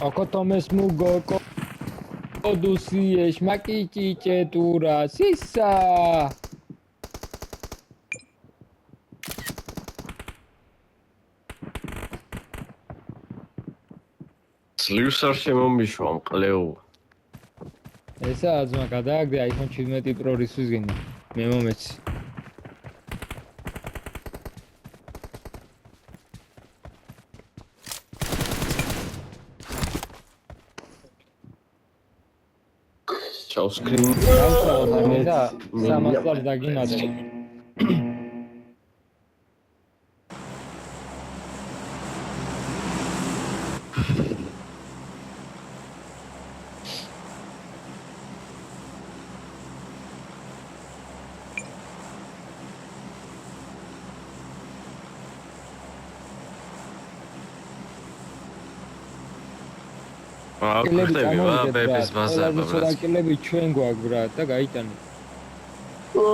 აკოთომეს მუგო კოდუსიეშ მაკიჭიჭეტურა სისა ძლივს არ შემომიშვა მყლეო ესა აზმა გადააგდე iPhone 17 Pro რისთვის გინდა მე მომეცი ჩავსკრინ დავსავდა და 300 წელს დაგიმატე აკეთები ვა ბების ბაზარმა რა კილები ჩვენ გვაქვს ბრატ და გაიტანე